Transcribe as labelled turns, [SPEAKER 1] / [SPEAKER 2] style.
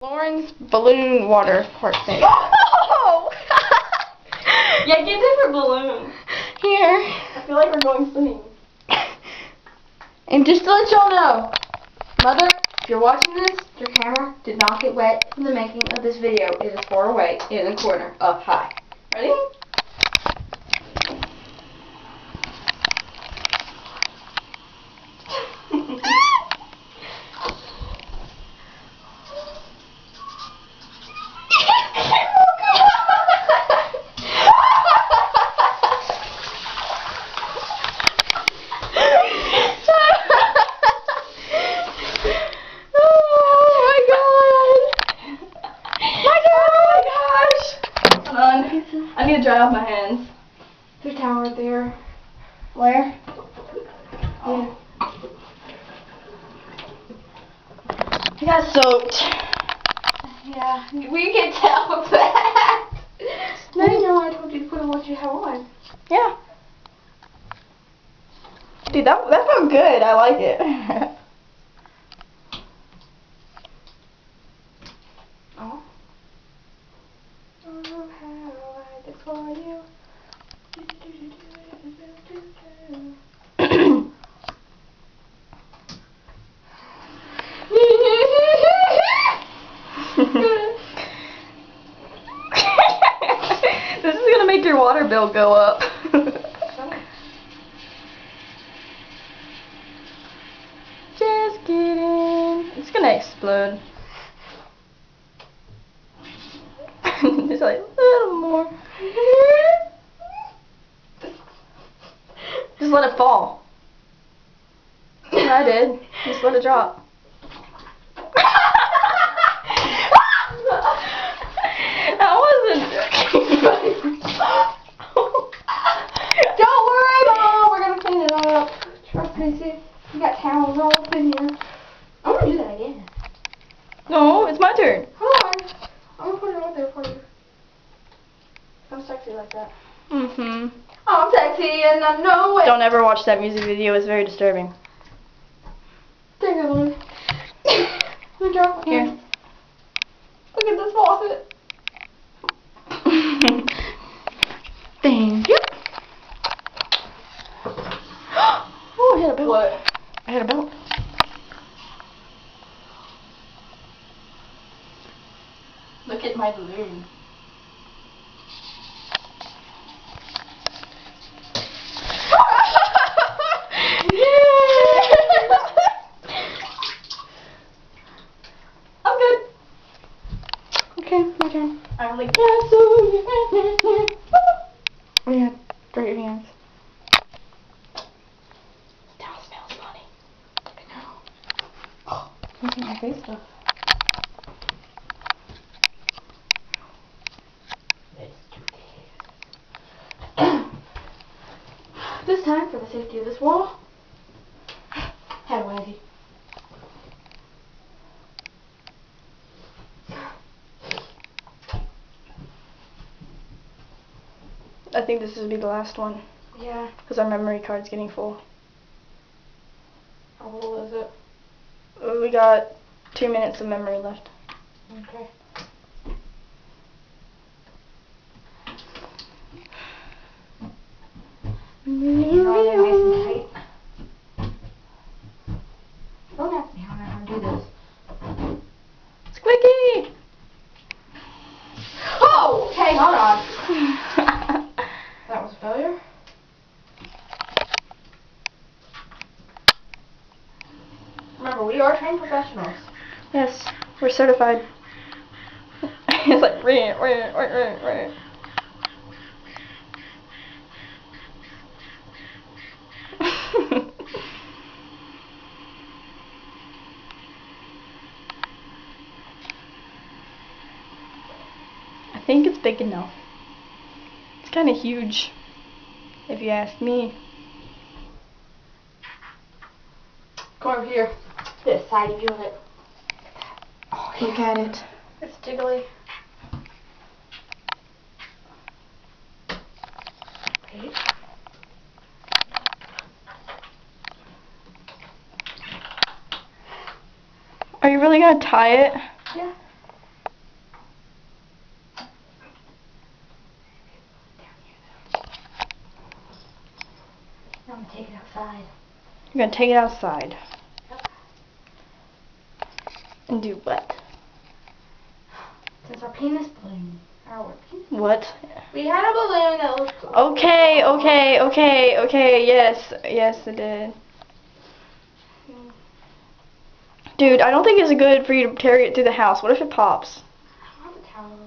[SPEAKER 1] Lauren's balloon water park thing.
[SPEAKER 2] Oh! Yeah, get different balloons.
[SPEAKER 1] Here.
[SPEAKER 2] I feel like we're going swimming.
[SPEAKER 1] And just to let y'all know, Mother, if you're watching this, your camera did not get wet in the making of this video. It is far away in the corner up high. Ready?
[SPEAKER 2] I need to dry off my hands.
[SPEAKER 1] There's a towel right there.
[SPEAKER 2] Where?
[SPEAKER 1] Oh.
[SPEAKER 2] I got soaked.
[SPEAKER 1] Yeah, we can tell that. No, I told you to put on what you have on.
[SPEAKER 2] Yeah. Dude, that felt good. I like it.
[SPEAKER 1] Oh. Oh, how I did for you.
[SPEAKER 2] This is gonna make your water bill go up. Just kidding. It's gonna explode. Just like a little more. Just let it fall. I did. Just let it drop. That wasn't.
[SPEAKER 1] Don't worry, Mom. We're gonna clean it all up. Trust me, see. We got towels all up in here. I'm gonna do that again.
[SPEAKER 2] No, it's my turn.
[SPEAKER 1] Hold on. I'm gonna put it right there for you. I'm sexy like that.
[SPEAKER 2] Mm-hmm.
[SPEAKER 1] I'm sexy and I know it.
[SPEAKER 2] Don't ever watch that music video. It's very disturbing.
[SPEAKER 1] There you go, Lou. Let me drop it
[SPEAKER 2] Here.
[SPEAKER 1] Look at this faucet.
[SPEAKER 2] Thank you. Oh, I hit a belt.
[SPEAKER 1] What?
[SPEAKER 2] I hit a belt.
[SPEAKER 1] Look at my balloon.
[SPEAKER 2] I'm good. Okay, my turn.
[SPEAKER 1] I only got
[SPEAKER 2] Oh yeah, dry your hands.
[SPEAKER 1] Towel smells funny.
[SPEAKER 2] I know. Oh, look at my face stuff.
[SPEAKER 1] This time, for the safety of this wall, head waggy.
[SPEAKER 2] I think this will be the last one.
[SPEAKER 1] Yeah.
[SPEAKER 2] Because our memory card's getting full.
[SPEAKER 1] How old is it?
[SPEAKER 2] We got 2 minutes of memory left.
[SPEAKER 1] Okay. You're all there nice and tight. Don't ask me how I'm gonna do this.
[SPEAKER 2] Squeaky!
[SPEAKER 1] Oh! Okay, hold on. That was a failure? Remember, we are trained professionals.
[SPEAKER 2] Yes, we're certified. It's like, right. I think it's big enough. It's kind of huge, if you ask me.
[SPEAKER 1] Come over here. This side, you feel it.
[SPEAKER 2] Oh, look at it.
[SPEAKER 1] It's jiggly. Wait.
[SPEAKER 2] Are you really gonna tie it?
[SPEAKER 1] Yeah. I'm gonna take it outside.
[SPEAKER 2] You're gonna take it outside.
[SPEAKER 1] Yep.
[SPEAKER 2] And do what?
[SPEAKER 1] Since our penis balloon.
[SPEAKER 2] What?
[SPEAKER 1] We had a balloon that looked cool.
[SPEAKER 2] Okay, yes, it did. Dude, I don't think it's good for you to carry it through the house. What if it pops?
[SPEAKER 1] I don't have a towel.